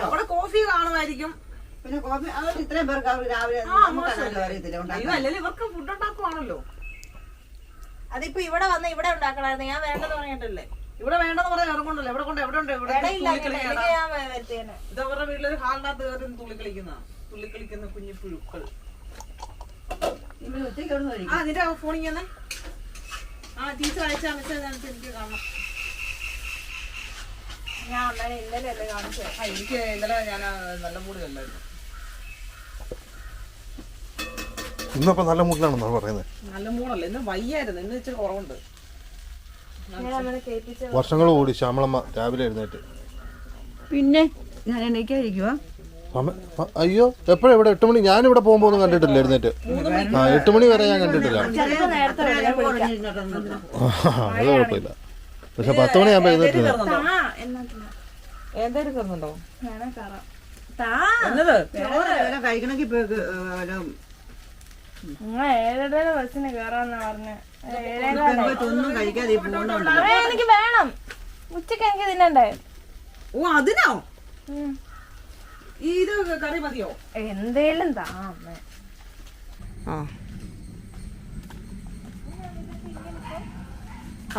അവിടെ കോഫി കാണുമായിരിക്കും. പിന്നെ കോഫി അവർ ഇത്രയും പേർക്ക് അവർ രാവിലെ അല്ലെങ്കിൽ ഇവർക്ക് ഫുഡ് ഉണ്ടാക്കുവാണല്ലോ. അതിപ്പോ ഇവിടെ വന്ന് ഇവിടെ ഉണ്ടാക്കണായിരുന്നു. ഞാൻ വേണ്ടെന്ന് പറഞ്ഞിട്ടല്ലേ. ഇവിടെ വേണ്ടെന്ന് പറയാൻ ഇറങ്ങുണ്ടല്ലോ. എവിടെ കൊണ്ട് എവിടെ ഉണ്ട്? ഇതവരുടെ വീട്ടിലൊരു ഹാളിനകത്ത് കയറി തുള്ളി കളിക്കുന്ന കുഞ്ഞു പുഴുക്കൾ. നിന്റെ ഫോണിൽ തന്നെ ടീച്ചർ അയച്ച മെസ്സേജ് എനിക്ക് കാണണം. ഞാൻ ഇന്നലെ അല്ലേ കാണിച്ചത്. എനിക്ക് ഇന്നലെ ഞാൻ നല്ല മൂടിലല്ലായിരുന്നു. ഇന്നപ്പോ നല്ല മൂഡിലാണെന്നാ പറയുന്നത്. നല്ല മൂടല്ല, ഇന്ന് വയ്യായിരുന്നു. ഇന്ന് ഇച്ചിരി കുറവുണ്ട്. വർഷങ്ങൾ കൂടി ശ്യാമളമ്മ രാവിലെ എഴുന്നേറ്റ്. പിന്നെ ഞാൻ എണീക്കാതിരിക്കുക. അയ്യോ എപ്പോഴും ഇവിടെ 8 മണി. ഞാനിവിടെ പോകുമ്പോ ഒന്നും കണ്ടിട്ടില്ല എഴുന്നേറ്റ്. 8 മണി വരെ ഞാൻ കണ്ടിട്ടില്ല. അത് കുഴപ്പമില്ല. പക്ഷെ 10 മണിയാകുമ്പോ എഴുന്നേറ്റില്ല. കഴിക്കണമെങ്കിൽ ബസ്സിന് കേറാന്നാ പറഞ്ഞേ. ഒന്നും കഴിക്കാതെ എനിക്ക് വേണം. ഉച്ചക്ക് എനിക്ക് തിന്നണ്ടേ. ഓ അതിനോ? ഇത് കറി മതിയോ? എന്തേലും താ.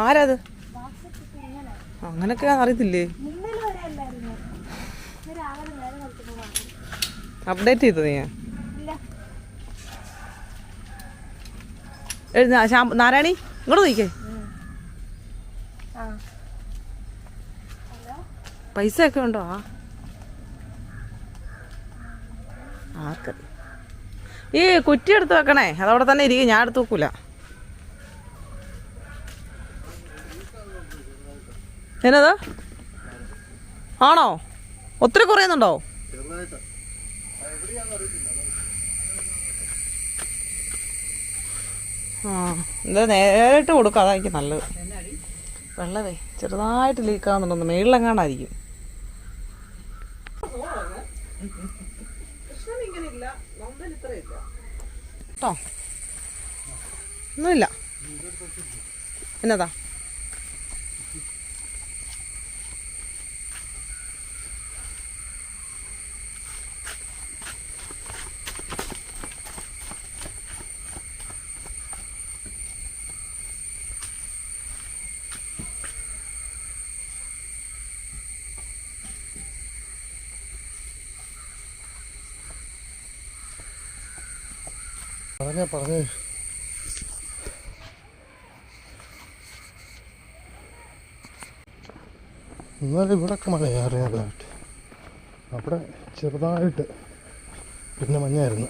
ആരാത്? അങ്ങനൊക്കെ അറിയത്തില്ലേ? അപ്ഡേറ്റ് ചെയ്തത് ഞാൻ. നാരായണി ഇങ്ങോട്ട് നോക്കിക്കേ. പൈസ ഒക്കെ ഉണ്ടോ? ആർക്കറിയാം. ഈ കുറ്റി എടുത്ത് വെക്കണേ. അതവിടെ തന്നെ ഇരിക്കും. ഞാൻ എടുത്ത് വെക്കൂല. എന്നത് ആണോ? ഒത്തിരി കുറയുന്നുണ്ടോ? എന്താ നേരിട്ട് കൊടുക്കുക. അതായിരിക്കും നല്ലത്. വെള്ളമേ ചെറുതായിട്ട് ലീക്കാവുന്നുണ്ടോ? മേളിലെങ്ങാണ്ടായിരിക്കും. കേട്ടോ ഒന്നുമില്ല. എന്നതാ പറഞ്ഞേ എന്നാലും ഇവിടൊക്കെ മഴയാറിയതായിട്ട്. അവിടെ ചെറുതായിട്ട് പിന്നെ മഞ്ഞായിരുന്നു.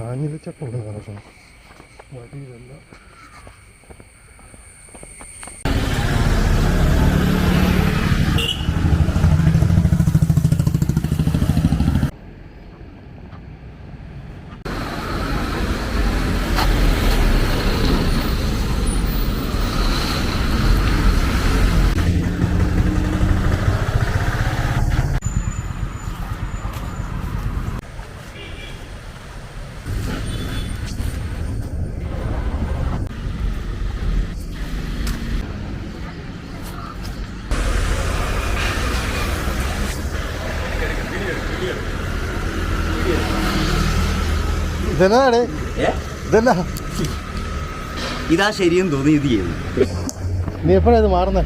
ആഞ്ഞിലിച്ചക്ക നടക്കണം വഴിയിലല്ല. ഇതാ ശരിയെന്ന് തോന്നി. ഇത് ചെയ്യുന്നു. നീ എപ്പോഴാ ഇത് മാറുന്നേ?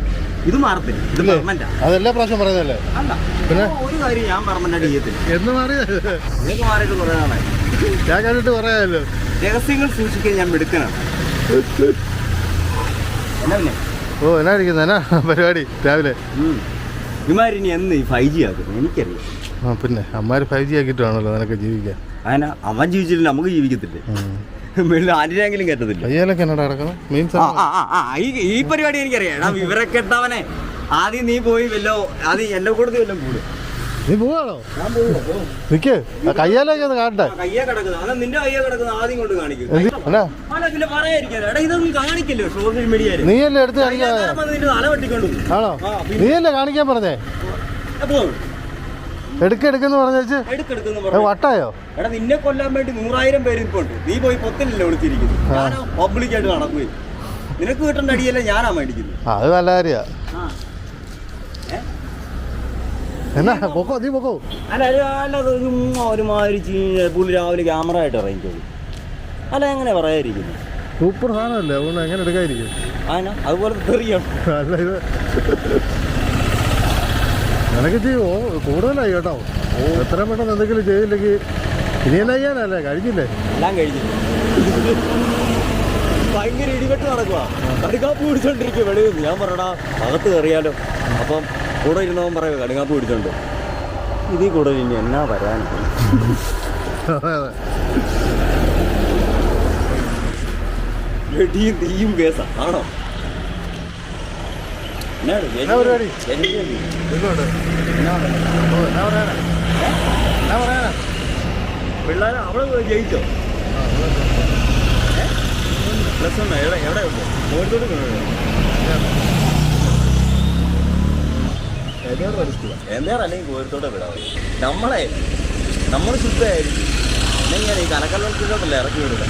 ഇത് മാറത്തില്ല. ഇത് പെർമനന്റാ. അതെല്ലാ പ്രാവശ്യം പറയുന്നല്ലേ? അല്ല പിന്നെ ഒരു കാര്യം ഞാൻ പെർമനന്റ് ചെയ്യത്തില്ല. എന്ന് മാറിയത് ഇതൊക്കെ മാറിയിട്ട് കുറെ നാളായി. ഞാൻ കണ്ടിട്ട് പറയാമല്ലോ. രഹസ്യങ്ങൾ സൂക്ഷിക്കാൻ ഞാൻ മിടുക്കനാണ്. എന്നാ പിന്നെ ഓ എന്നാ ഇരിക്കുന്ന എന്നാ പരിപാടി രാവിലെ? ഇമാരി ഇനി എന്ന് 5G ആക്കും എനിക്കറിയാം. പിന്നെ അമ്മാര് 5G ആക്കിയിട്ടാണല്ലോ നിനക്ക് ജീവിക്കാൻ. അങ്ങനെ അവൻ ജീവിച്ചില്ല, നമുക്ക് ജീവിക്കത്തില്ലേ? ആരെങ്കിലും കേട്ടതില്ല. അയ്യാലൊക്കെ എന്നടാ നടക്കണം. മീൻസ് ഈ പരിപാടി എനിക്കറിയാം. വിവരൊക്കെ ഇട്ടവനെ ആദ്യം നീ പോയി വല്ലോ ആദ്യം എന്നെ കൊടുത്ത് വല്ലതും കൂടും. നീ പോവാണോ? നിക്ക് കയ്യാലൊക്കെ ഒന്ന് കാണട്ടെ. കയ്യെ കിടക്കുന്നത് നിന്റെ കയ്യെ കിടക്കുന്ന ആദ്യം കൊണ്ട് കാണിക്കും. പിന്നെ പറയാതിരിക്കാനോ? എടാ ഇതൊന്നും കാണിക്കല്ലോ സോഷ്യൽ മീഡിയയിൽ. നീയല്ലേ എടുത്ത് കാണിക്കാൻ? തല വെട്ടിക്കൊണ്ടു. ആണോ? നീയല്ലേ കാണിക്കാൻ പറഞ്ഞേ? എടുക്കെടുക്കെന്ന് പറഞ്ഞു വട്ടായോ? എടാ നിന്നെ കൊല്ലാൻ വേണ്ടി 100,000 പേര് ഇപ്പൊ ഉണ്ട്. നീ പോയി പൊത്തിലല്ലേ വിളിച്ചിരിക്കുന്നു. ഞാനോ പബ്ലിക്കായിട്ട് നടക്കുകയും നിനക്ക് കിട്ടേണ്ട അടിയല്ല ഞാനാ മേടിക്കുന്നത്. അത് നല്ല കാര്യ. എന്നാ പൊക്കോ, നീ പൊക്കോ. അല്ല അല്ലാതെ ഒരുമാതിരി പുള്ളി രാവിലെ ക്യാമറ ആയിട്ട് ഇറങ്ങിക്കോളൂ. അല്ല എങ്ങനെ പറയാതിരിക്കുന്നു? സൂപ്പർ സാധനമല്ലേ, അതുകൊണ്ട് എങ്ങനെ എടുക്കാതിരിക്കും? അതുപോലെ തെറിയാണ്. അല്ല ഇത് നിനക്ക് ചെയ്യുമോ? കൂടുതലായി കേട്ടോ. എത്രയും പെട്ടെന്ന് എന്തെങ്കിലും ചെയ്തില്ലെങ്കിൽ ഇനി എന്നാ ചെയ്യാനല്ലേ? കഴിഞ്ഞില്ലേ? എല്ലാം കഴിഞ്ഞില്ല. ഭയങ്കര ഇടിവെട്ട് നടക്കുക. കടുകാപ്പ് പിടിച്ചോണ്ടിരിക്കുക വെളിയിൽ നിന്ന്. ഞാൻ പറയടാ അകത്ത് കയറിയാലോ. അപ്പം കൂടെ ഇരുന്നവൻ പറയുക കടുകാപ്പ് പിടിച്ചോണ്ട്. ഇതിൽ കൂടെ ഇനി എന്നാ വരാൻ? അതെ അതെ, വെടിയും തീയും കേസാ ആണോ? പരിപാടി പിള്ളേരെ അവള് ജയിച്ചോ? പ്ലസ് വൺ എവിടെ ഉണ്ട്? കോഴിക്കോട് എന്താ അല്ലെങ്കിൽ കോഴിക്കോട്ടെ വിടാം. നമ്മൾ ശുദ്ധമായിരിക്കും. അല്ലെങ്കിൽ ഞാൻ ഈ കനക്കല്ലോട്ടല്ലേ ഇറക്കി വിടുക.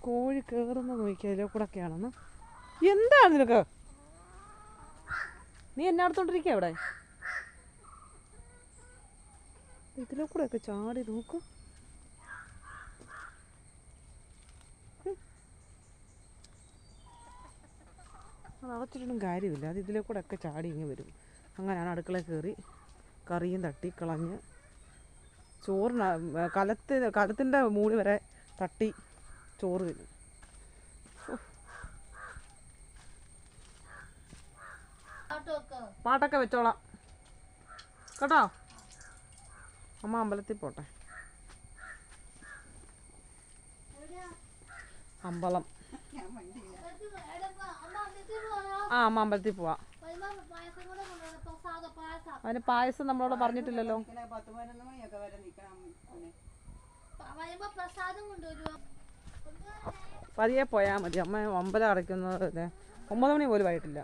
കോഴി കേറുന്ന നോക്കിയാൽ ഇതിലെ കൂടെ ഒക്കെയാണെന്ന്. എന്താണ് നിനക്ക്? നീ എന്നെ അടുത്തോണ്ടിരിക്കുക അവിടെ. ഇതിലെ കൂടെ ഒക്കെ ചാടി നോക്കും. അത് അടച്ചിട്ടൊന്നും കാര്യമില്ല. അത് ഇതിലെ കൂടെ ഒക്കെ ചാടി ഇങ്ങനെ വരും. അങ്ങനെയാണ് അടുക്കളയിൽ കയറി കറിയും തട്ടി കളഞ്ഞ് ചോറിന് കലത്തിൻ്റെ മൂടി വരെ തട്ടി ചോറ് തിന്നും. പാട്ടൊക്കെ വെച്ചോളാം കേട്ടോ. അമ്മ അമ്പലത്തിൽ പോട്ടെ. അമ്പലം അമ്മ അമ്പലത്തിൽ പോവാ. അതിന് പായസം നമ്മളോട് പറഞ്ഞിട്ടില്ലല്ലോ. പതിയെ പോയാൽ മതി. അമ്മ അമ്പലം അടയ്ക്കുന്നത് 9 മണി പോലും ആയിട്ടില്ല.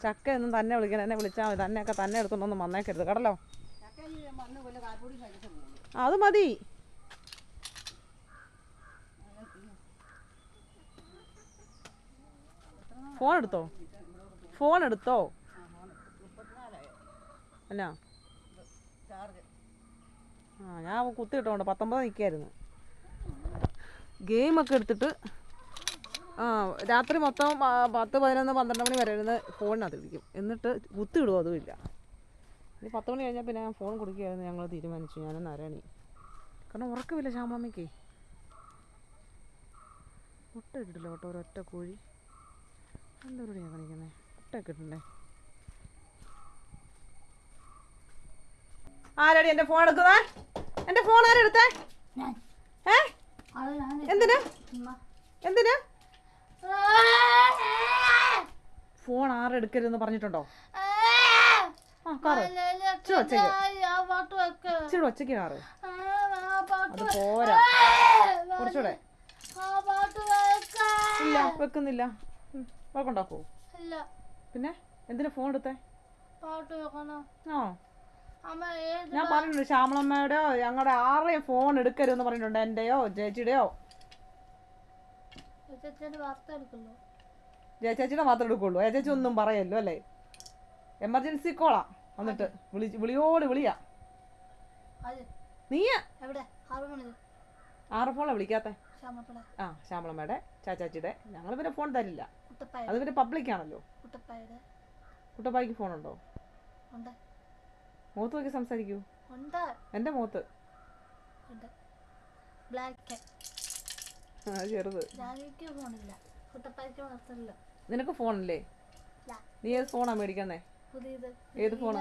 ചക്ക ഒന്നും തന്നെ വിളിക്കണം. എന്നെ വിളിച്ചാൽ മതി. തന്നെയൊക്കെ തന്നെ എടുത്തൊന്നും വന്നേക്കരുത് കേട്ടല്ലോ. അത് മതി. ഫോൺ എടുത്തോ അല്ല ഞാൻ കുത്തിയിട്ടോണ്ട് 19 നിൽക്കായിരുന്നു. ഗെയിമൊക്കെ എടുത്തിട്ട് രാത്രി മൊത്തം 10, 11, 12 മണി വരെ ഇരുന്ന് ഫോണിനകത്ത് ഇരിക്കും. എന്നിട്ട് കുത്തിയിടുമോ അതുമില്ല. ഇനി 10 മണി കഴിഞ്ഞാൽ പിന്നെ ഞാൻ ഫോൺ കൊടുക്കുകയായിരുന്നു. ഞങ്ങൾ തീരുമാനിച്ചു ഞാനൊന്ന് അരണി. കാരണം ഉറക്കമില്ല ശ്യാമമ്മയ്ക്ക്. മുട്ട ഇട്ടിട്ടില്ല കേട്ടോ. ഒരൊറ്റ കോഴി. എന്താ പരിപാടിയാണ് കാണിക്കുന്നത്? മുട്ടയൊക്കെ ഇട്ടുണ്ടേ. ആരാടി എൻ്റെ ഫോൺ എടുക്കുന്നേ? എൻ്റെ ഫോൺ ആരെടുത്തേ? എന്തിനാ ഫോൺ ആരെടുക്കരുതെന്ന് പറഞ്ഞിട്ടുണ്ടോ? ഒച്ചയ്ക്ക് കാറ് അത് പോരാ. കുറച്ചുകൂടെ ഇല്ല വെക്കുന്നില്ല. വഴക്കുണ്ടാക്കോ? പിന്നെ എന്തിനാ ഫോൺ എടുത്തേ? ഞാൻ പറഞ്ഞിട്ടുണ്ട് ശ്യാമളമ്മയുടെയോ ഞങ്ങളുടെ ആരുടെയും ഫോൺ എടുക്കരുതെന്ന് പറഞ്ഞിട്ടുണ്ട്. എന്റെയോ ചേച്ചിയുടെയോ. ചേച്ചിയുടെ മാത്രം എടുക്കുള്ളൂ. ചേച്ചി ഒന്നും പറയല്ലോ അല്ലേ? എമർജൻസി കോളാ. എന്നിട്ട് വിളിയോട് വിളിയാ. നീ 6 ഫോണാ വിളിക്കാത്ത? ശ്യാമളമ്മയുടെ ചാച്ചാച്ചിയുടെ. ഞങ്ങൾ പിന്നെ ഫോൺ തരില്ല. അത് പിന്നെ പബ്ലിക് ആണല്ലോ. കുട്ടപ്പായ്ക്ക് ഫോണുണ്ടോ? മുഖത്ത് നോക്കി സംസാരിക്കൂ. എന്റെ മുഖത്ത് ചെറുത്. നിനക്ക് ഫോണില്ലേ? നീ ഏത് ഫോണാ മേടിക്കുന്നേ? ഏത് ഫോണാ?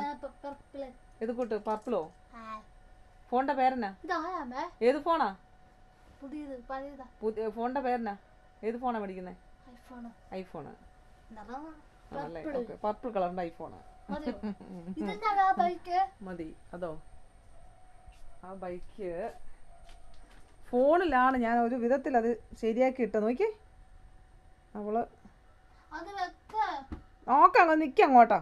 ഏത് കൂട്ട്? പർപ്പിളോ? ഫോണിന്റെ പേരെന്നാ? ഏത് ഫോണാ? ഫോണിന്റെ പേരെന്നാ? ഏത് ഫോണാ മേടിക്കുന്നേ? ഐഫോണ്. പർപ്പിൾ കളറിന്റെ ഐഫോണ് മതി. അതോ ആ ബൈക്ക് ഫോണിലാണ് ഞാൻ ഒരു വിധത്തിൽ അത് ശരിയാക്കി ഇട്ട. നോക്കി അവള് നോക്കാം, അങ്ങ് നിൽക്കാം അങ്ങോട്ടാ.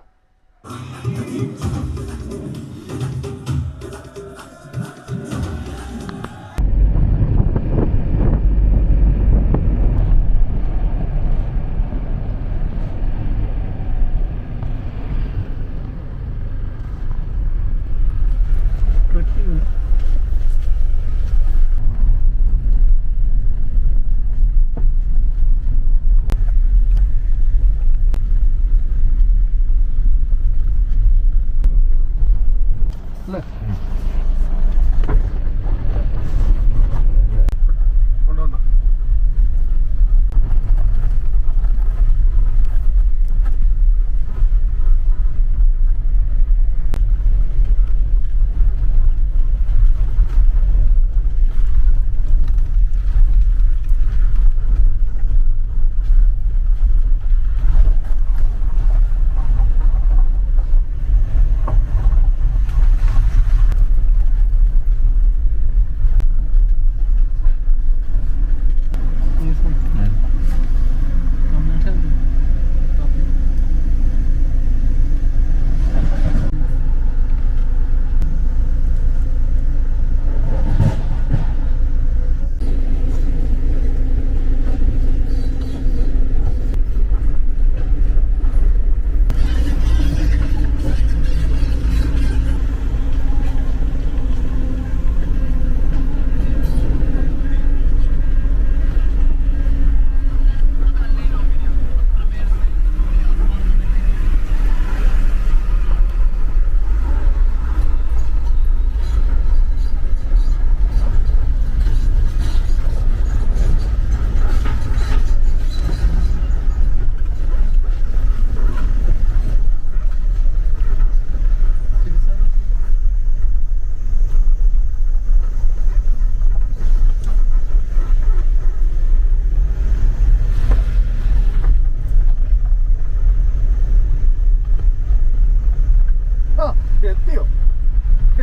എത്തിയോ?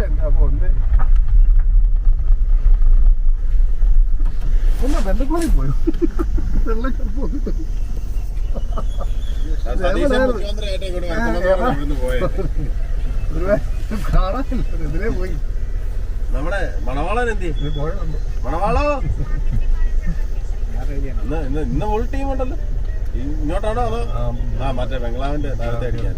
എന്താ പോന്നെ ഒന്ന് വെള്ളക്കോളി പോയോ? വെള്ളക്കോട്ട് കാണാനില്ല, എതിരെ പോയി. നമ്മുടെ മണവാളൻ എന്തി പോയുണ്ട്. മണവാളോ ഇന്ന് ഫുൾ ടീം ഉണ്ടല്ലോ. ഇങ്ങോട്ടാണോ അതോ മറ്റേ ബംഗ്ലാവിന്റെ താഴത്തെ അടിക്കാൻ?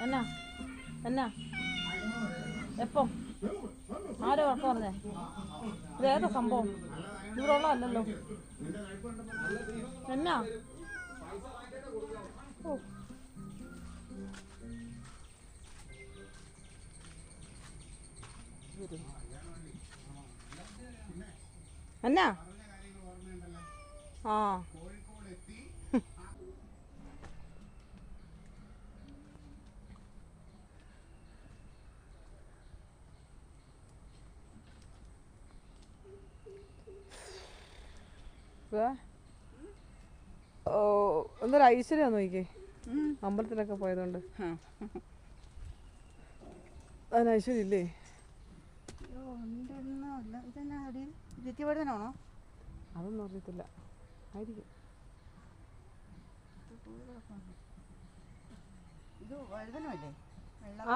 എന്നാ എന്നാ എപ്പം ആരോ ഉറക്കം പറഞ്ഞേ? ഇതേതാ സംഭവം? ഇവിടെ ഉള്ളതല്ലല്ലോ. എന്നാ ഓ എന്നാ ആ എന്തൊരു ഐശ്വര്യം നോക്കിക്കേ, അമ്പലത്തിലൊക്കെ പോയതുകൊണ്ട്. അതിന് ഐശ്വര്യം ഇല്ലേ? അതൊന്നും അറിയത്തില്ല, ആയിരിക്കും. ഇത് വഴുതനല്ലേ?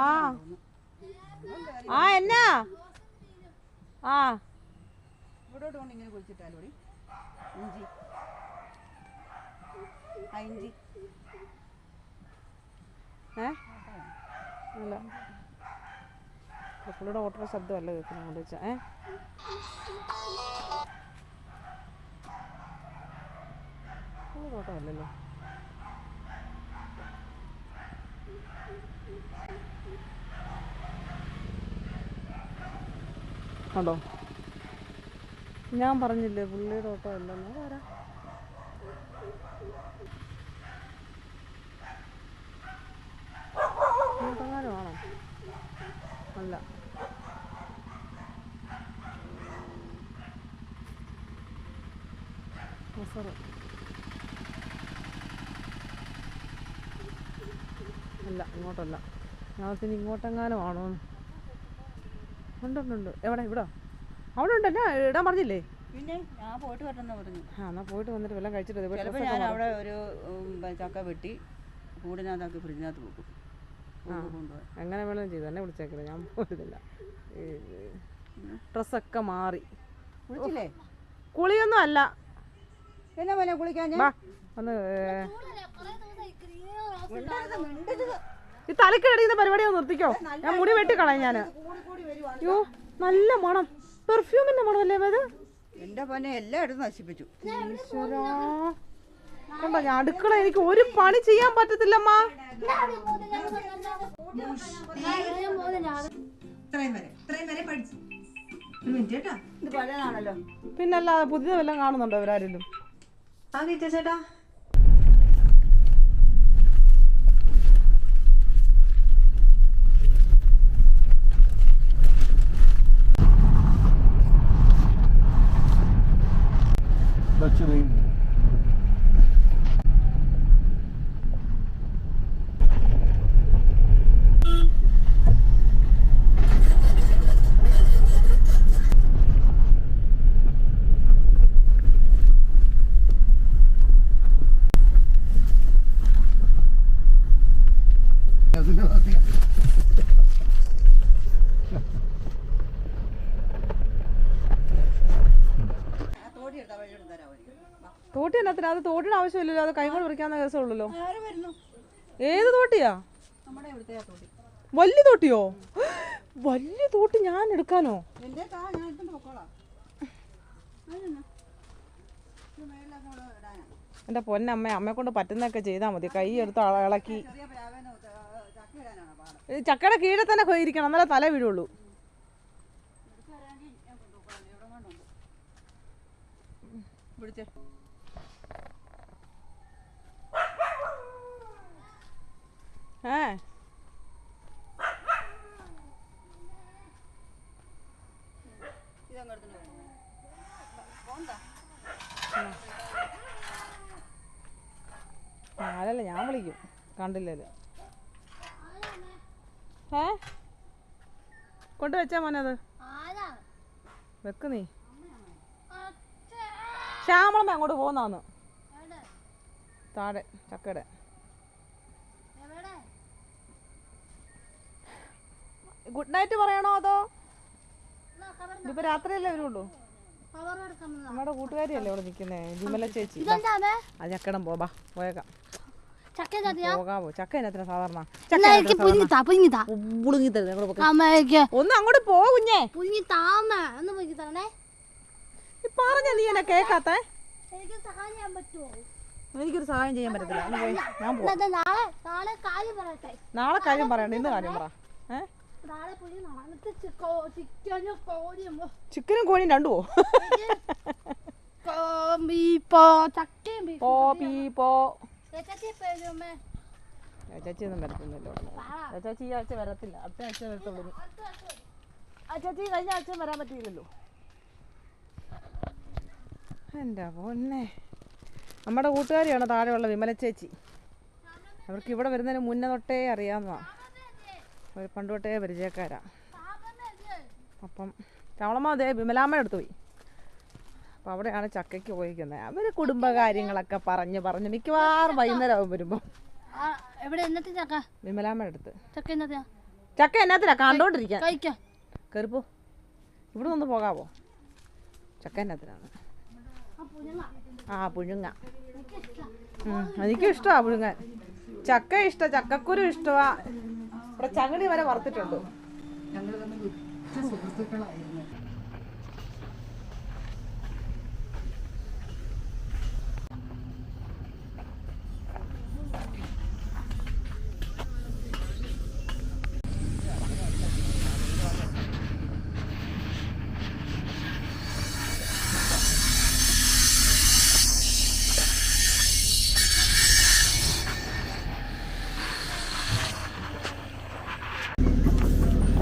ആ ആ എന്നാ ആ ഇവിടോട്ട് കൊണ്ട് ഇങ്ങനെ കുഴിച്ചിട്ടാലോ ഇഞ്ചി. ആ ഇഞ്ചി അല്ല പുള്ളിയുടെ ഓട്ടോ ശബ്ദമല്ല കേൾക്കുന്നത് കൊണ്ട് വെച്ചാൽ പുള്ളിയുടെ ഓട്ടോ അല്ലല്ലോ. കണ്ടോ ഞാൻ പറഞ്ഞില്ലേ പുള്ളിയുടെ ഓട്ടോ അല്ലെന്ന്. ആരാ ഓട്ടോക്കാരമാണോ? അല്ല അല്ല ഇങ്ങോട്ടല്ല. ഞങ്ങൾക്കിനി ഇങ്ങോട്ടെങ്ങാനും ആണോ? ഉണ്ട്. എവിടെ? ഇവിടെ അവിടെ ഉണ്ടല്ലോ. ഇടാൻ പറഞ്ഞില്ലേ? പിന്നെ ഞാൻ പോയിട്ട് വരണമെന്ന് പറഞ്ഞു. ആ എന്നാൽ പോയിട്ട് വന്നിട്ട് വല്ലതും കഴിച്ചിട്ട് ചിലപ്പോൾ ഞാൻ അവിടെ ഒരു ചക്ക വെട്ടി കൂടിനകത്താക്കി ഫ്രിഡ്ജിനകത്ത് വെക്കും. കൊണ്ടുപോയി എങ്ങനെ വേണം ചെയ്തു. എന്നെ വിളിച്ചേക്കില്ല, ഞാൻ പോരുന്നില്ല. ഡ്രസ്സൊക്കെ മാറി. കുളിച്ചില്ലേ? കുളിയൊന്നും അല്ല. എന്നാ പോലെ കുളിക്കാൻ ഒന്ന് മിണ്ടരുത്. ഈ തലക്ക് കടിയുന്ന പരിപാടി ഒന്ന് നിർത്തിക്കോ. ഞാൻ മുടി വെട്ടിക്കളയാം ഞാൻ. അയ്യോ നല്ല മണം, പെർഫ്യൂമിന്റെ മണമല്ലേ അത്? എന്റെ പൊന്നെ എല്ലായിടത്തും നശിപ്പിച്ചു. കണ്ടോ ഞാൻ അടുക്കള എനിക്ക് ഒരു പണി ചെയ്യാൻ പറ്റത്തില്ലമ്മ. ഇത് പഴയതാണല്ലോ. പിന്നല്ലാതെ പുതിയ വല്ലതും കാണുന്നുണ്ടോ ഇവരാരെങ്കിലും? ചേട്ടാ തോട്ടി എന്നത്തിന്? അത് തോട്ടിന് ആവശ്യമില്ലല്ലോ, അത് കൈകൊണ്ട് പറിക്കാവുന്ന കേസുള്ളല്ലോ. ഏത് തോട്ടിയാ? വലിയ തോട്ടിയോ? വലിയ തോട്ടി ഞാൻ എടുക്കാനോ? എൻ്റെ പൊന്നമ്മ, അമ്മയെ കൊണ്ട് പറ്റുന്നതൊക്കെ ചെയ്താൽ മതി. കൈ എടുത്ത് ഇളക്കി ചക്കയുടെ കീഴെ തന്നെ ഇരിക്കണം, എന്നാലേ തല വീഴുള്ളൂ. അതല്ല ഞാൻ വിളിക്കും, കണ്ടില്ലല്ലോ. കൊണ്ട് വെച്ചാ മോനത് വെക്ക്. നീ ശ്യാമളമ്മ അങ്ങോട്ട് പോന്നാന്ന് താഴെ ചക്കയുടെ. ഗുഡ് നൈറ്റ് പറയണോ അതോ ഇതിപ്പോ രാത്രിയല്ലേ വരുള്ളൂ? നമ്മുടെ കൂട്ടുകാരിയല്ലേ ഇവിടെ നിൽക്കുന്നേ, വിമല ചേച്ചി. ആ ചക്കടം പോയേക്കാം. പോകാവോ? ചക്ക എന്നത്തിനാ സാധാരണ? ഒന്ന് അങ്ങോട്ട് പോ കുഞ്ഞേ. പറഞ്ഞ നീ എന്നെ കേക്കാത്ത? എനിക്കൊരു സഹായം ചെയ്യാൻ പറ്റത്തില്ല. ഞാൻ പോവാം. നാളെ കാര്യം പറയണ്ട, ഇന്ന് കാര്യം പറ. ചിക്കനും കോഴിയും രണ്ടുമോ? ചേച്ചി ഒന്നും വരത്തുന്നില്ല. ചേച്ചി ഈ ആഴ്ച വരത്തില്ല, അടുത്ത ആഴ്ച വരത്തുള്ളൂ. ചേച്ചി കഴിഞ്ഞ ആഴ്ച വരാൻ പറ്റിയില്ലല്ലോ. എൻ്റെ പൊന്നെ, നമ്മുടെ കൂട്ടുകാരിയാണ് താഴെയുള്ള വിമല ചേച്ചി. അവർക്ക് ഇവിടെ വരുന്നതിന് മുന്നേ തൊട്ടേ അറിയാവുന്നതാണ്, അവർ പണ്ട് തൊട്ടേ പരിചയക്കാരാ. അപ്പം ചവളമ്മ അതേ വിമലാമ്മ എടുത്തു പോയി. അപ്പം അവിടെയാണ് ചക്കയ്ക്ക് പോയിരിക്കുന്നത്. അവർ കുടുംബകാര്യങ്ങളൊക്കെ പറഞ്ഞ് മിക്കവാറും വൈകുന്നേരം ആകും വരുമ്പോൾ എവിടെ എന്നത്തെ ചക്ക? വിമലാമ്മയുടെ അടുത്ത്. ചക്ക എന്നത്തെയാ? ചക്ക എന്നാത്തിനാ കണ്ടോണ്ടിരിക്കാൻ? കഴിക്കാം. കയറിപ്പോ, ഇവിടെ ഒന്ന് പോകാവോ? ചക്ക എന്നാത്തിനാണ്? ആ പുഴുങ്ങ. എനിക്കും ഇഷ്ടമാ പുഴുങ്ങാൻ. ചക്ക ഇഷ്ടം, ചക്കക്കുരു ഇഷ്ടമാ. ഇവിടെ ചങ്ങടി വരെ വറുത്തിട്ടുണ്ട്.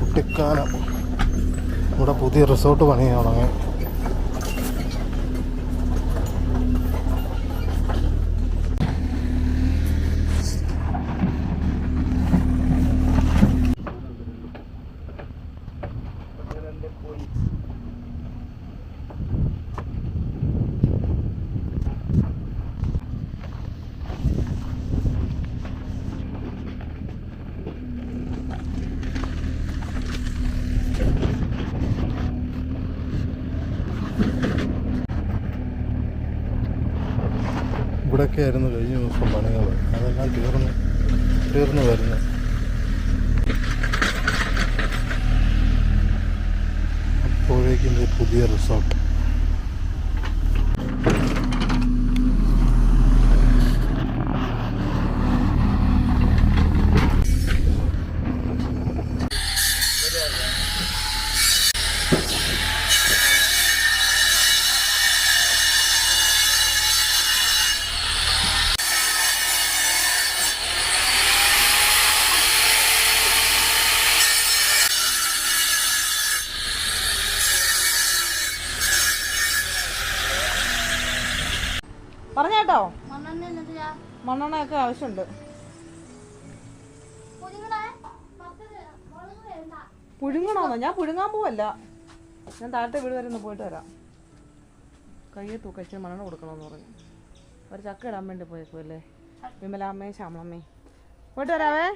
കുട്ടിക്കാനം ഇവിടെ പുതിയ റിസോർട്ട് പണിയാൻ തുടങ്ങി. ഇവിടെയൊക്കെ ആയിരുന്നു കഴിഞ്ഞ ദിവസം പണികൾ, അതെല്ലാം തീർന്നു വരുന്നു. അപ്പോഴേക്കും ഇത് പുതിയ റിസോർട്ട്. പറഞ്ഞേട്ടോ, മണ്ണെണ്ണ എന്നത്തെയാ? മണ്ണെണ്ണയൊക്കെ ആവശ്യമുണ്ട്. പുഴുങ്ങണോന്നോ? ഞാൻ പുഴുങ്ങാൻ പോവല്ല, ഞാൻ താഴത്തെ വീട് വരെ ഒന്ന് പോയിട്ട് വരാം. കയ്യെ തൂക്കച്ചിന് മണ്ണെണ്ണ കൊടുക്കണമെന്ന് പറഞ്ഞു. ഒരു ചക്ക ഇടാൻ വേണ്ടി പോയേക്കുമല്ലേ വിമലാമ്മയും ശ്യാമളമ്മയും. പോയിട്ട് വരാവേ.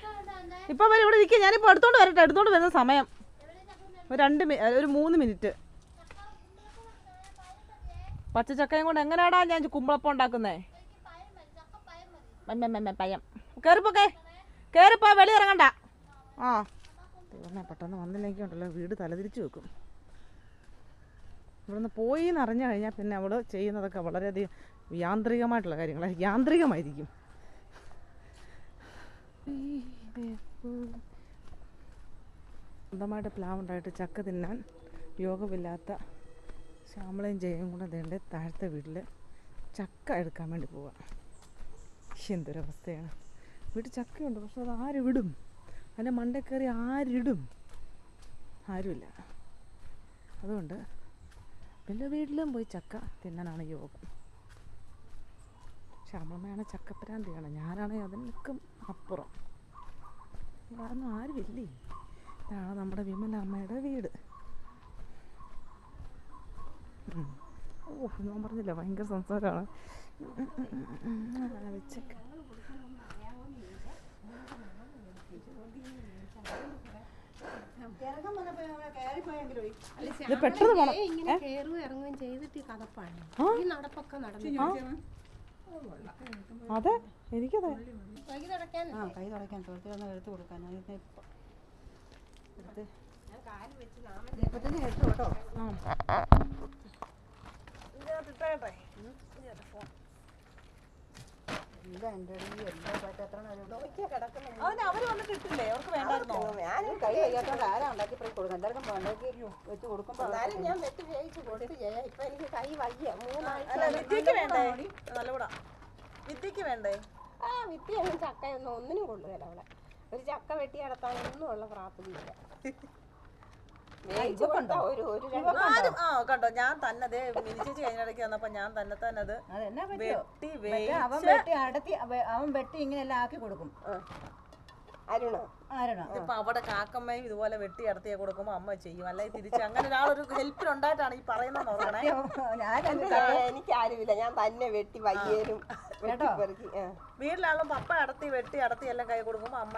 ഇപ്പം വരെ ഇവിടെ ഇരിക്കുക, ഞാനിപ്പോൾ എടുത്തോണ്ട് വരട്ടെ. എടുത്തോണ്ട് വരുന്ന സമയം ഒരു 3 മിനിറ്റ്. പച്ചച്ചക്കയും കൊണ്ട് എങ്ങനെയാടാ ഞാൻ കുമ്പളപ്പം ഉണ്ടാക്കുന്നേ? പയം. കയറിപ്പോ, വെളി ഇറങ്ങണ്ട. ആ തീർന്നേ, പെട്ടെന്ന് വന്നില്ലെങ്കിലുണ്ടല്ലോ വീട് തലതിരിച്ച് വെക്കും. ഇവിടുന്ന് പോയി എന്നറിഞ്ഞു കഴിഞ്ഞാൽ പിന്നെ അവള് ചെയ്യുന്നതൊക്കെ വളരെയധികം യാന്ത്രികമായിട്ടുള്ള കാര്യങ്ങളാണ്, യാന്ത്രികമായിരിക്കും. സ്വന്തമായിട്ട് പ്ലാവുണ്ടായിട്ട് ചക്ക തിന്നാൻ യോഗമില്ലാത്ത ശ്യാമളയും ജയയും കൂടെ അതേണ്ട താഴത്തെ വീട്ടിൽ ചക്ക എടുക്കാൻ വേണ്ടി പോവാം. എന്തൊരവസ്ഥയാണ്. വീട്ടിൽ ചക്കയുണ്ട്, പക്ഷെ അത് ആര് വിടും? അതിൻ്റെ മണ്ടേ കയറി ആരിടും? ആരുമില്ല. അതുകൊണ്ട് പിന്നെ വീട്ടിലും പോയി ചക്ക തിന്നാനാണ് യോഗം. ശ്യാമളമ്മയാണ് ചക്കപ്രാന്തിയാണ്, ഞാനാണെങ്കിൽ അതിനൊക്കെ അപ്പുറം. കാരണം ആരുമില്ലേ. ഇതാണ് നമ്മുടെ വിമലാമ്മയുടെ വീട്. ഓ ഞാൻ പറഞ്ഞില്ല, ഭയങ്കര സംസാരമാണ്. വെച്ചൊക്കെ ഇത് പെട്ടെന്ന് പോണം. അതെ, എനിക്കതെ കൈ തുടയ്ക്കാൻ തോർത്തിലൊന്ന് എടുത്ത് കൊടുക്കാൻ എടുത്ത് കേട്ടോ. അവര് വന്നിട്ട് ഇട്ടില്ലേ? അവർക്ക് വേണ്ടായിരുന്നോ? ഞാൻ കൈ കഴിയാത്തോണ്ട് ആരാ ഉണ്ടാക്കി പോയി കൊടുക്കാം? എല്ലാവർക്കും ഉണ്ടാക്കി വെച്ച് കൊടുക്കുമ്പോൾ ഞാൻ വെട്ടി വേവിച്ച് കൊടുത്ത് ഇപ്പൊ എനിക്ക് കൈ വയ്യ. വിദ്യക്ക് വേണ്ടേ? നല്ലകൂടാ, വിദ്യക്ക് വേണ്ടേ? ആ വിത്തിയൊന്നും ചക്കയൊന്നും ഒന്നിനും കൊള്ളുകയില്ല അവിടെ. ഒരു ചക്ക വെട്ടി അടത്താനൊന്നും ഉള്ള പ്രാപ്തിയില്ല. കണ്ടോ, ഞാൻ തന്നെ മിനിച്ചേച്ചി കഴിഞ്ഞിടയ്ക്ക് വന്നപ്പോ ഞാൻ തന്നെ അത് വെട്ടി അവൻ വെട്ടി ഇങ്ങനെയെല്ലാം ആക്കി കൊടുക്കും. ഇപ്പൊ അവിടെ കാക്കമ്മയും ഇതുപോലെ വെട്ടി അടത്തിയെ കൊടുക്കുമ്പോ അമ്മ ചെയ്യും, അല്ലെങ്കിൽ തിരിച്ച് അങ്ങനെ ഒരാളൊരു ഹെൽപ്പിനുണ്ടായിട്ടാണ് ഈ പറയുന്നത്. എനിക്ക് ആരുമില്ല, ഞാൻ തന്നെ വെട്ടി വയ്യേലും കേട്ടോ പെറുക്കി വീട്ടിലാളും പപ്പ അടത്തി വെട്ടി അടത്തി എല്ലാം കൈ കൊടുക്കുമ്പോ അമ്മ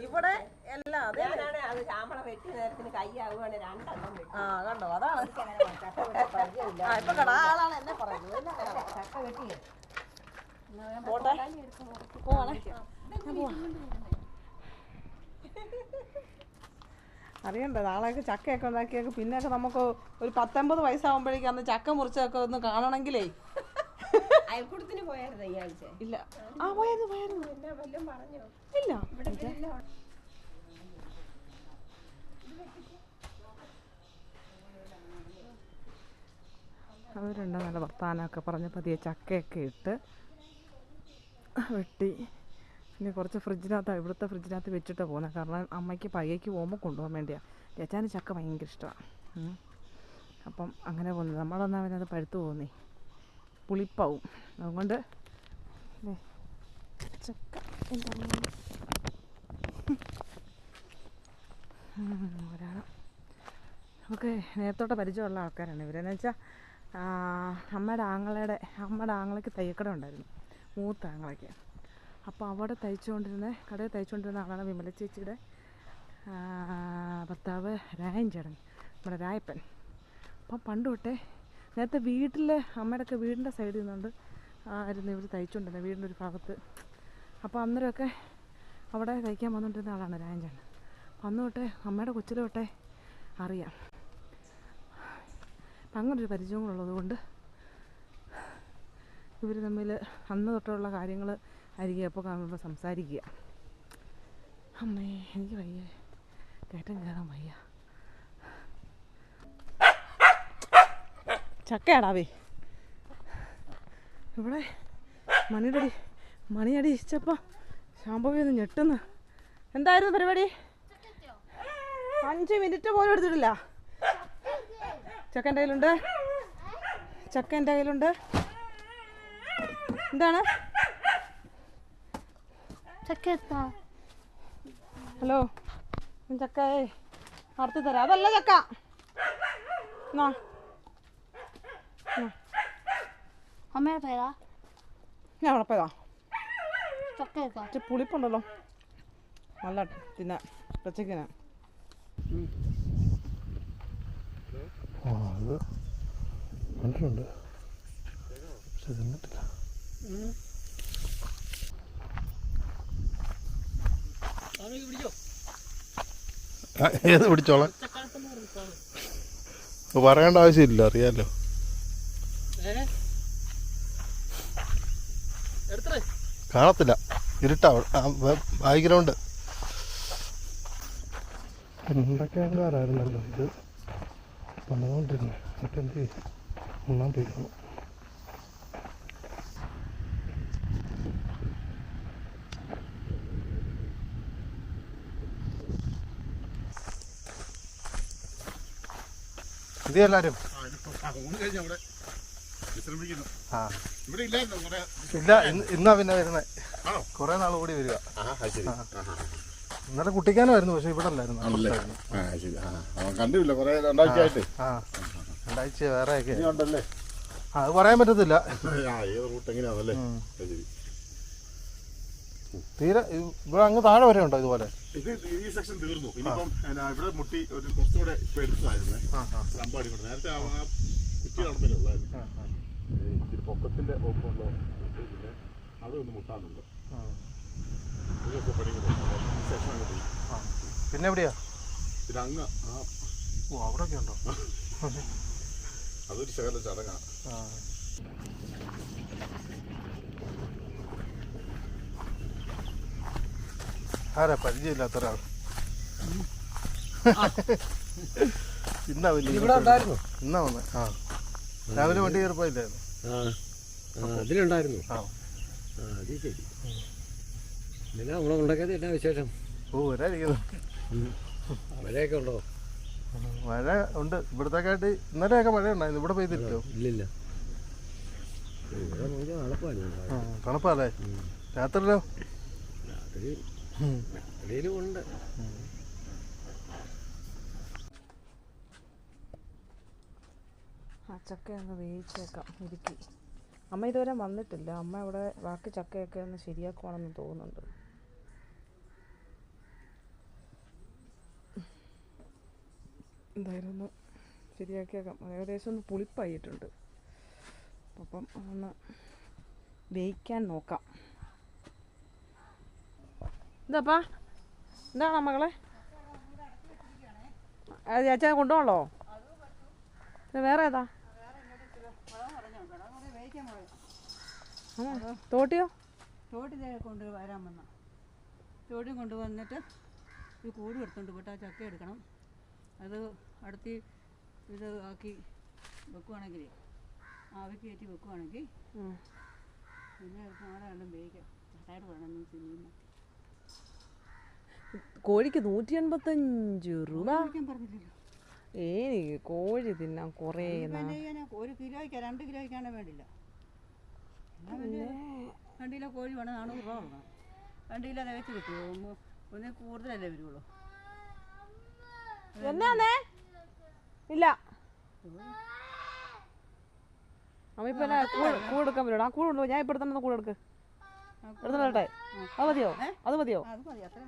ഇവിടെ എല്ലാം അതെ അത് ചാമ്പള വെട്ടി നേരത്തിന് കൈയാവുകയാണ് 2 എണ്ണം വെട്ടി. ആ കണ്ടോ അതാണ് പരിചയമില്ല ആ ഇപ്പൊ കടാ ആളാണ് എന്നെ പറയുന്നത് ചക്ക വെട്ടിയേ പോട്ടെ പോവാണേ അറിയണ്ട നാളെയൊക്കെ ചക്കയൊക്കെ ഉണ്ടാക്കിയൊക്കെ പിന്നെയൊക്കെ നമുക്ക് ഒരു 19 വയസ്സാകുമ്പോഴേക്കും അന്ന് ചക്ക മുറിച്ചൊക്കെ ഒന്ന് കാണണമെങ്കിലേ അയൽക്കൂട്ടത്തിന് പോയായിരുന്നു ഈ ആഴ്ച. ഇല്ല ആ പോയത് എന്നാ വല്ലതും പറഞ്ഞോ? ഇല്ല അവരുണ്ട് നല്ല വർത്താനമൊക്കെ പറഞ്ഞ് പതിയെ ചക്കയൊക്കെ ഇട്ട് വെട്ടി പിന്നെ കുറച്ച് ഫ്രിഡ്ജിനകത്ത് ഇവിടുത്തെ ഫ്രിഡ്ജിനകത്ത് വെച്ചിട്ട് പോകുന്നത് കാരണം അമ്മയ്ക്ക് പയ്യയ്ക്ക് പോകുമ്പോൾ കൊണ്ടുപോകാൻ വേണ്ടിയാണ് ചേച്ചാന് ചക്ക ഭയങ്കര ഇഷ്ടമാണ് അപ്പം അങ്ങനെ പോകുന്നത് നമ്മളൊന്നും അവനത് പഴുത്തു പോകുന്നേ പുളിപ്പാവും അതുകൊണ്ട് ചക്ക ഒരാണ് നമുക്ക് നേരത്തോടെ പരിചയമുള്ള ആൾക്കാരാണ് ഇവരെന്ന് വെച്ചാൽ അമ്മയുടെ ആങ്ങളയ്ക്ക് തയ്യക്കട ഉണ്ടായിരുന്നു മൂത്ത ആങ്ങളയ്ക്ക് അപ്പോൾ അവിടെ കടയിൽ തയ്ച്ചുകൊണ്ടിരുന്ന ആളാണ് വിമല ചേച്ചിയുടെ ഭർത്താവ് രായൻ ചേട്ടൻ നമ്മുടെ രായപ്പൻ. അപ്പം പണ്ട് തൊട്ടേ നേരത്തെ അമ്മയുടെയൊക്കെ വീടിൻ്റെ സൈഡിൽ നിന്നുകൊണ്ട് ആയിരുന്നു ഇവർ തയ്ച്ചുകൊണ്ടിരുന്നത് വീടിൻ്റെ ഒരു ഭാഗത്ത്. അപ്പോൾ അന്നേരമൊക്കെ അവിടെ തയ്ക്കാൻ വന്നുകൊണ്ടിരുന്ന ആളാണ് രായൻ ചേട്ടൻ. അപ്പം അന്ന് തൊട്ടേ അമ്മയുടെ കൊച്ചിലെ തൊട്ടേ അറിയാം. അപ്പം അങ്ങനൊരു പരിചയങ്ങളുള്ളത് കൊണ്ട് ഇവർ തമ്മിൽ അന്ന് തൊട്ടുള്ള കാര്യങ്ങൾ ആയിരിക്കും എപ്പോൾ കാണുമ്പോൾ സംസാരിക്കുക. അമ്മേ എനിക്ക് വയ്യ കയറ്റം കയറാൻ വയ്യ. ചക്കയാടാവേ ഇവിടെ മണിയടി ഇച്ചപ്പം ശാമ്പവി ഒന്ന് ഞെട്ടുന്നു. എന്തായിരുന്നു പരിപാടി? 5 മിനിറ്റ് പോലും എടുത്തിട്ടില്ല. ചക്ക എൻ്റെ കയ്യിലുണ്ട്. എന്താണ് ഹലോ ചക്ക നടത്തി തരാം. അതല്ല ചക്ക അമ്മയുടെ പേരാ ഞാൻ അവിടെ പോയതാ. ചക്ക പുളിപ്പുണ്ടല്ലോ നല്ല തിന്നാ പച്ചക്കിനാ. അത് കണ്ടിട്ടുണ്ട് പക്ഷെ തിന്നിട്ടില്ല. ഏത് പിടിച്ചോളാം പറയേണ്ട ആവശ്യമില്ല, അറിയാലോ. കാണത്തില്ല, ഇരുട്ടാ. ബാക്ക്ഗ്രൗണ്ട് എന്തൊക്കെയാകാരായിരുന്നല്ലോ ഇത് പണിതുകൊണ്ടിരുന്നത്. എന്നിട്ട് എന്ത് ഉണ്ണാൻ പോയി കാണും. എല്ലാരും ഇല്ല, ഇന്നാ പിന്നെ വരുന്നത്. കുറെ നാൾ കൂടി വരിക. ഇന്നലെ കുട്ടിക്കാനായിരുന്നു, പക്ഷെ ഇവിടെ അല്ലായിരുന്നു. കണ്ടില്ല രണ്ടാഴ്ചയായിട്ട്. 2 ആഴ്ച വേറെ ഒക്കെ അത് പറയാൻ പറ്റത്തില്ല. തീരെ ഇവിടെ അങ്ങ് താഴെ വരെ ഉണ്ടോ ഇതുപോലെ? ഇത് ഈ സെക്ഷൻ തീർന്നു. ഇനിയിപ്പം ഇവിടെ മുട്ടി ഒരു കുറച്ചുകൂടെ ഇപ്പൊ എടുത്തതായിരുന്നു. അമ്പാടി കൊണ്ട് നേരത്തെ ആ കുറ്റി നടന്നിലുള്ളായിരുന്നു. ഇത്തിരി പൊക്കത്തിന്റെ ഒപ്പമുള്ള പിന്നെ അതൊന്ന് മുട്ടാനുണ്ട്. പിന്നെ എവിടെയാ? പിന്നെ അങ്ങ് അവിടെയൊക്കെ ഉണ്ടോ? അതൊരു ശകല ചടങ്ങാണ്. ആരാ പരിചയമില്ലാത്ത ഒരാൾ? ഇന്നാ വന്നേ. രാവിലെ വണ്ടി കയറിപ്പോയില്ലായിരുന്നു? അതിലുണ്ടായിരുന്നു. അത് ശരി. പിന്നെ നമ്മളെ ഉണ്ടാക്കിയത് എന്നാ വിശേഷം? വരാതിരിക്കുന്നു. മഴയൊക്കെ ഉണ്ടോ? മഴ ഉണ്ട്. ഇവിടത്തേക്കായിട്ട് ഇന്നലെയൊക്കെ മഴ ഉണ്ടായിരുന്നു. ഇവിടെ പെയ്തിട്ടോ? ഇല്ലില്ല. തണുപ്പല്ലേ? രാത്രിയിലോ? രാത്രിയിലും ഉണ്ട്. ആ ചക്ക ഒന്ന് വേവിച്ചേക്കാം. ഇടുക്കി അമ്മ ഇതുവരെ വന്നിട്ടില്ല. അമ്മ ഇവിടെ ബാക്കി ചക്കയൊക്കെ ഒന്ന് ശരിയാക്കുവാണെന്ന് തോന്നുന്നുണ്ട്. എന്തായാലും ഒന്ന് ശരിയാക്കിയേക്കാം. ഏകദേശം ഒന്ന് പുളിപ്പായിട്ടുണ്ട്. അപ്പം ഒന്ന് വേവിക്കാൻ നോക്കാം. എന്താപ്പാ, എന്താണ് മകളെ? ചേച്ചാ കൊണ്ടുപോകണോ? വേറെ ഏതാ? തോട്ടിയോ? തോട്ടിൽ കൊണ്ടുവരാൻ വന്ന തോട്ടിൽ കൊണ്ടുവന്നിട്ട് ഈ കൂട് എടുത്തുകൊണ്ട് പോയിട്ട് ആ ചക്ക എടുക്കണം. അത് അടുത്ത് ഇത് ആക്കി വെക്കുവാണെങ്കിൽ ആവിക്ക് കയറ്റി വെക്കുവാണെങ്കിൽ പിന്നെ നാളെ കണ്ടും വേവിക്കാം. ചട്ടായിട്ട് വേണമെന്ന് സിനിമ കോഴിക്ക് 185 രൂപ. പറഞ്ഞില്ലല്ലോ. കോഴി തിന്നാൻ കുറേ ഒരു കിലോയ്ക്ക് 2 കിലോയ്ക്കാണ് വേണ്ടില്ല. 2 കിലോ കോഴി വേണം 400 രൂപ കൊടുക്കണം. 2 കിലോ തികച്ച് കിട്ടുമോ? ഒന്നിൽ കൂടുതലല്ലേ വരുള്ളൂ. എന്നാന്നേ ഇല്ല അമ്മ ഇപ്പൊ കൂടെടുക്കാൻ പറ്റും. ആ കൂടെ ഉണ്ടോ? ഞാൻ ഇപ്പൊ തന്നെ കൂടെ എടുക്ക്. എടുത്ത് വരട്ടെ? അത് മതിയോ? അത് മതിയോ? അത് മതി, അത്ര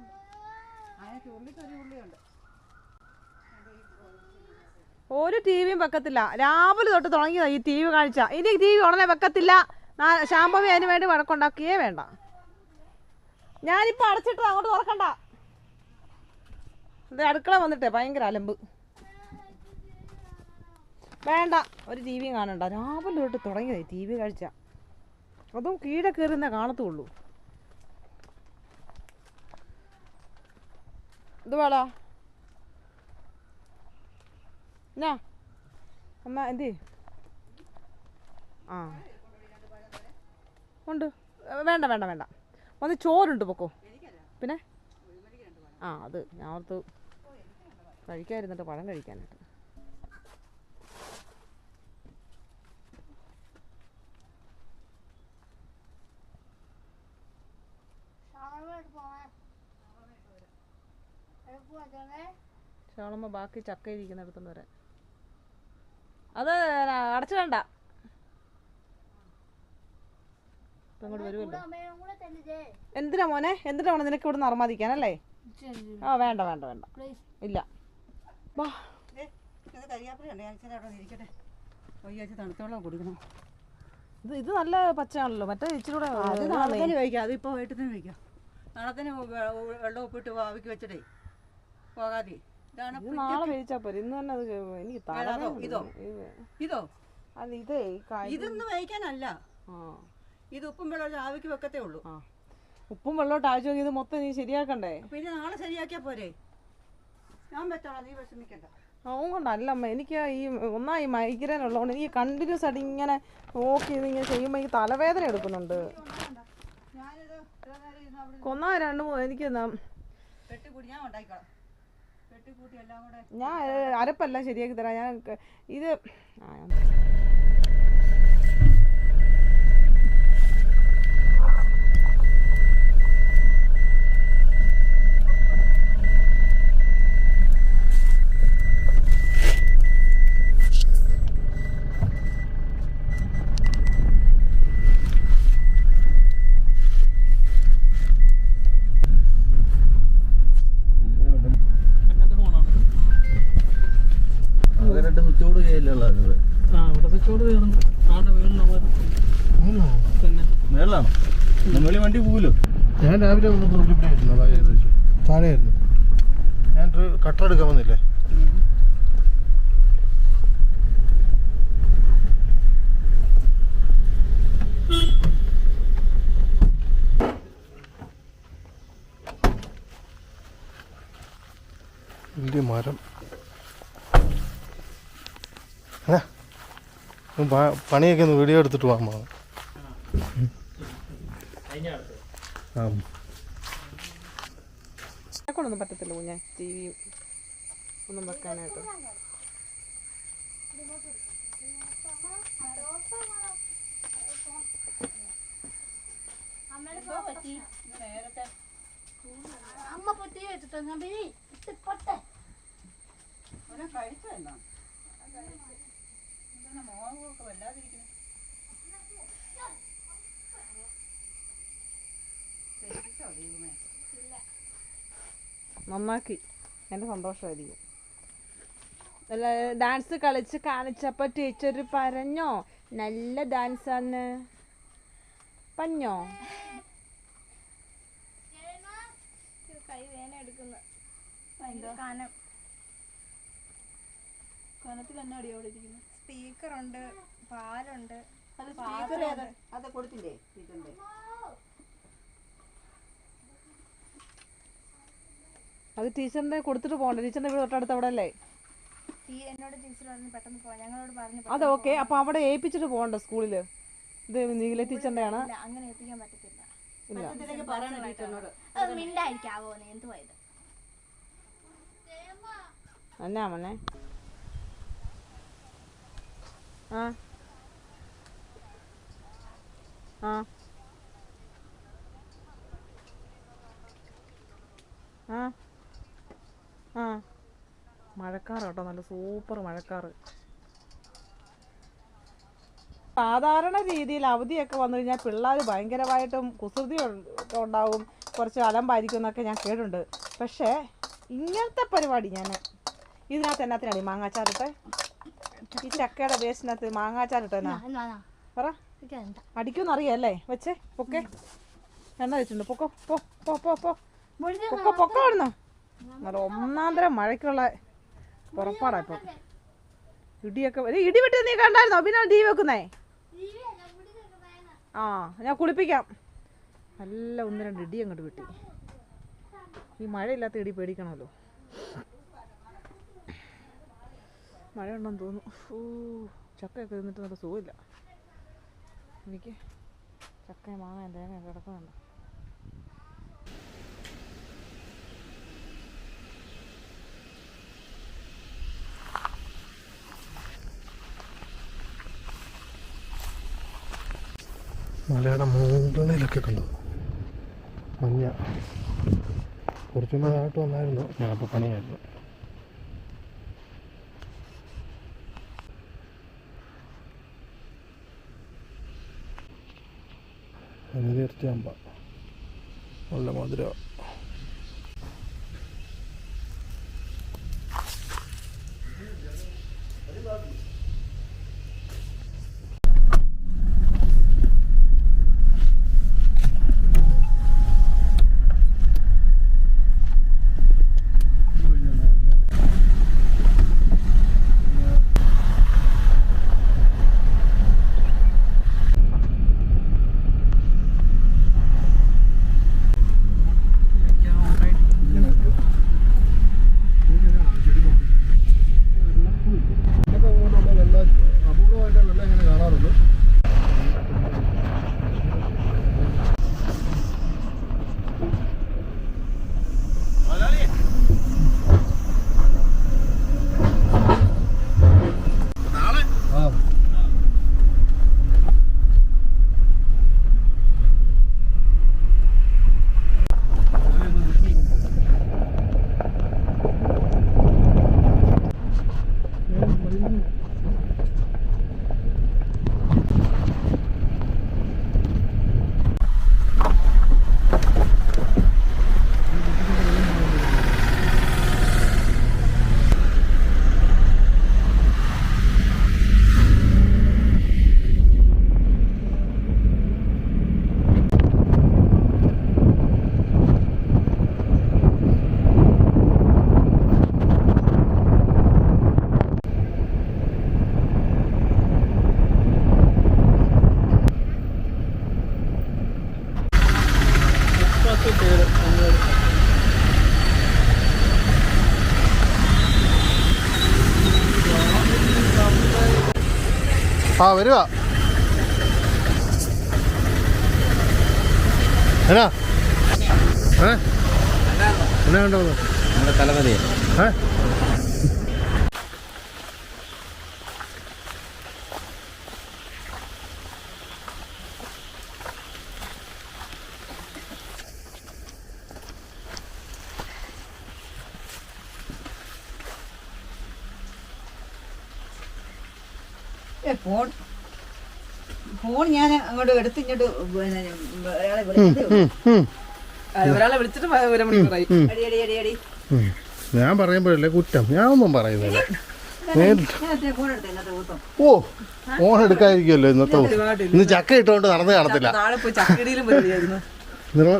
അതിനകത്ത് ഉള്ളിക്കൊരു ഉള്ളിയുണ്ട്. ഒരു ടി വിയും വെക്കത്തില്ല. രാവിലെ തൊട്ട് തുടങ്ങിയതാ ഈ ടി വി കാഴ്ച. ഇനി ടി വി ഉടനെ വെക്കത്തില്ല. ശാമ്പവി അതിന് വേണ്ടി വഴക്കുണ്ടാക്കിയേ വേണ്ട. ഞാനിപ്പോൾ അടച്ചിട്ട് അങ്ങോട്ട് തുറക്കണ്ട. ഇത് അടുക്കള വന്നിട്ടേ ഭയങ്കര അലമ്പ്. വേണ്ട, ഒരു ടി വിയും കാണണ്ട. രാവിലെ തൊട്ട് തുടങ്ങിയതായി ടി വി കാഴ്ച. അതും കീഴെ കയറുന്നേ കാണത്തുള്ളൂ. ഇത് വേടാ എന്നാ അമ്മ എന്തി? ആ ഉണ്ട്. വേണ്ട വേണ്ട വേണ്ട, ഒന്ന് ചോറുണ്ട് പൊക്കോ. പിന്നെ അത് ഞാൻ ഓർത്ത് കഴിക്കാതിരുന്നിട്ട് പഴം കഴിക്കാനായിട്ട്. ഷാളമ്മ ബാക്കി ചക്ക ഇരിക്കുന്നിടത്തുനിന്ന് വരാൻ. അത് അടച്ചിടണ്ട, ഇങ്ങോട്ട് വരുമല്ലോ. എന്തിനാ മോനെ? എന്തിനാ മോനെ നിനക്ക് ഇവിടെ അറമാദിക്കാനല്ലേ? ആ വേണ്ട വേണ്ട വേണ്ട, ഇല്ല. വാ, തണുത്തോളം കൊടുക്കണം. ഇത് നല്ല പച്ചയാണല്ലോ. മറ്റേ ഇച്ചിരി കൂടെ നാളെ വയ്ക്കാം. അതിപ്പോൾ വൈകിട്ടത്തിന് വയ്ക്കാം. നാളത്തിന് വെള്ളം ഉപ്പിട്ട് ആവിക്ക് വെച്ചിട്ടേ പോകാതെ. നാളെ വേവിച്ചാ പോരെ. ഇന്ന് തന്നെ അത് എനിക്ക് ഇതോ അല്ല, ഇതേ ഇതൊന്നും വേവിക്കാനല്ല. ഇത് ഉപ്പും വെള്ളം ആവിക്ക് വെക്കത്തേ ഉള്ളൂ. ഉപ്പും വെള്ളോട്ട് ആവശ്യം. ഇത് മൊത്തം നീ ശരിയാക്കണ്ടേ? പിന്നെ നാളെ ശരിയാക്കിയാ പോരെ. ഞാൻ വെച്ചോളാം, നീ വിഷമിക്കണ്ട. അതും കൊണ്ടല്ല അമ്മ, എനിക്ക് ഈ ഒന്നായി മൈഗ്രൈൻ ഉള്ളതുകൊണ്ട് എനിക്ക് കണ്ടിന്യൂസ് ആയിട്ട് ഇങ്ങനെ നോക്കി ഇങ്ങനെ ചെയ്യുമ്പോൾ എനിക്ക് തലവേദന എടുക്കുന്നുണ്ട്. ഒന്നോ രണ്ടോ എനിക്ക് ഞാൻ അരപ്പെല്ലാം ശരിയാക്കി തരാം. ഞാൻ ഇത് വണ്ടി പോവല്ലോ. ഞാൻ രാവിലെ താഴെയായിരുന്നു. ഞാൻ കട്ടർ എടുക്കാൻ വന്നില്ലേ? വലിയ മരം. പണിയൊക്കെ ഒന്ന് വീഡിയോ എടുത്തിട്ട് പോകാൻ കൊണ്ടൊന്നും പറ്റത്തില്ല കുഞ്ഞെ. ടി വി ഒന്നും വെക്കാനായിട്ട്. അമ്മ പൊട്ടി വെച്ചിട്ടോ ഞാൻ പൊട്ടെ മോഹമൊക്കെ വല്ലാതിരിക്കുന്നു. നന്നാക്കി. എൻ്റെ സന്തോഷമായിരിക്കും. അല്ല ഡാൻസ് കളിച്ച് കാണിച്ചപ്പോൾ ടീച്ചർ പറഞ്ഞോ നല്ല ഡാൻസാന്ന് പറഞ്ഞോ? കൈ വേന എടുക്കുന്നു. കനത്തിൽ തന്നെ അടിയോ ഇരിക്കുന്നു. സ്പീക്കറുണ്ട്, പാലുണ്ട്. അത് കൊടുത്തില്ലേ ടീച്ചറിന്റെ? അത് ടീച്ചറിന്റെ കൊടുത്തിട്ട് പോകണ്ടേ? ടീച്ചറിന്റെ വീട് തൊട്ടടുത്ത് അവിടെ അല്ലേ? എന്നോട് ടീച്ചർ പറഞ്ഞു പെട്ടെന്ന് പോവാൻ. ഞങ്ങളോട് പറഞ്ഞു അത് ഓക്കെ. അപ്പൊ അവിടെ ഏൽപ്പിച്ചിട്ട് പോകണ്ട സ്കൂളില്? ഇത് നീല ടീച്ചറിന്റെ ആണ്. അങ്ങനെ എത്തിക്കാൻ പറ്റത്തില്ല. ഇതിലേക്ക് പറയണ ടീച്ചറിനോട്. അത് മിണ്ടായിരിക്കാവോ? എന്തുവാ ഇത്? എന്നാ മോനെ? ആ ആ ആ ആ മഴക്കാറ് കേട്ടോ, നല്ല സൂപ്പർ മഴക്കാറ്. സാധാരണ രീതിയിൽ അവധിയൊക്കെ വന്നു കഴിഞ്ഞാൽ പിള്ളേർ ഭയങ്കരമായിട്ടും കുസൃതി ഒക്കെ ഉണ്ടാവും, കുറച്ച് അലമ്പായിരിക്കും എന്നൊക്കെ ഞാൻ കേട്ടിട്ടുണ്ട്. പക്ഷേ ഇങ്ങനത്തെ പരിപാടി ഞാൻ ഇതിനകത്ത് എന്നാത്തിനാണ് ഈ മാങ്ങാച്ചാറിട്ട്? ഈ ചക്കയുടെ വേസ്റ്റിനകത്ത് മാങ്ങാച്ചാറിട്ട് എന്നാ പറ? അടിക്കുമെന്നറിയാല്ലേ? വെച്ചേ പൊക്കെ എണ്ണ വെച്ചിട്ടുണ്ട്. പൊക്കോ പോ പോ പോ പോ പൊക്കോ പൊക്കോ ആടുന്നോ? നല്ല ഒന്നാന്തരം മഴയ്ക്കുള്ള പുറപ്പാടാ ഇപ്പം. ഇടിയൊക്കെ ഇടി വെട്ടി നീ കണ്ടായിരുന്നോ? പിന്നെ ടീ വെക്കുന്നേ? ആ ഞാൻ കുളിപ്പിക്കാം. നല്ല 1-2 ഇടി അങ്ങോട്ട് വെട്ടി. ഈ മഴയില്ലാത്ത ഇടി പേടിക്കണമല്ലോ. മഴ ഉണ്ടെന്ന് തോന്നുന്നു. ചക്കയൊക്കെ തിന്നിട്ട് നല്ല സുഖമില്ല എനിക്ക്. ചക്കയും മാങ്ങയും തേങ്ങയൊക്കെ കിടക്കുന്നുണ്ട്. മലയുടെ മുകളിലൊക്കെ കണ്ടു മഞ്ഞ. കുറച്ചുകൂടെ താഴോട്ട് വന്നായിരുന്നു, അപ്പോൾ പണിയായിരുന്നു. തീർച്ചയാമ്പ നല്ല മധുര. ആ വരുവാ. എന്നാ എന്നാ കണ്ടോ നമ്മുടെ തലമതി? ഫോൺ ഞാൻ അങ്ങോട്ട് എടുത്തിങ്ങോട്ട് ഒരാളെ വിളിച്ചതേ ഉള്ളൂ. ഒരാളെ വിളിച്ചിട്ട് 1 മണിക്കൂറായി. അടി അടി അടി അടി ഞാൻ പറയുമ്പോഴല്ലേ കുറ്റം, ഞാൻ ഒന്നും പറയുന്നില്ല. നേരിട്ട് ഓ ഓൺ എടുക്കാതിരിക്കുമല്ലോ ഇന്നത്തെ ദിവസം. ഇന്ന് ചക്ക ഇട്ടുകൊണ്ട് നടന്ന് കാണത്തില്ല. നാളെ പോയി ചക്കടിയിലും വരുമായിരുന്നു.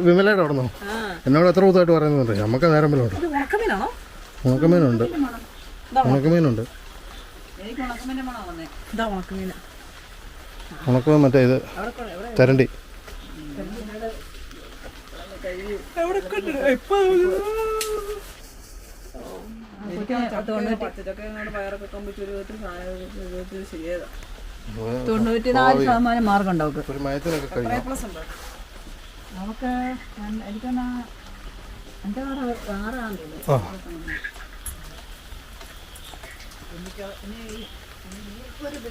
വിമലയുടെ അവിടെ നിന്നോ എന്നോട് എത്ര ദിവസമായിട്ട് പറയുന്നുണ്ട്. നമുക്ക് നേരം പോലെ ഉണ്ട്. ഉണക്കമീനാണോ? ഉണക്കമീനുണ്ട്, ഉണക്കമീനുണ്ട്. ഇതാ ഉണക്കമീൻ. ഉണക്കമീൻ മറ്റേ ഇത് ചരണ്ടി. ശരിയായതാ. 94% മാർക്ക് ഉണ്ടാവും ഒരു മയത്തിനൊക്കെ കഴിയും. നമുക്ക് എനിക്കൊന്ന് 5-6 തോന്നുന്നു. ആ ഒരു B+.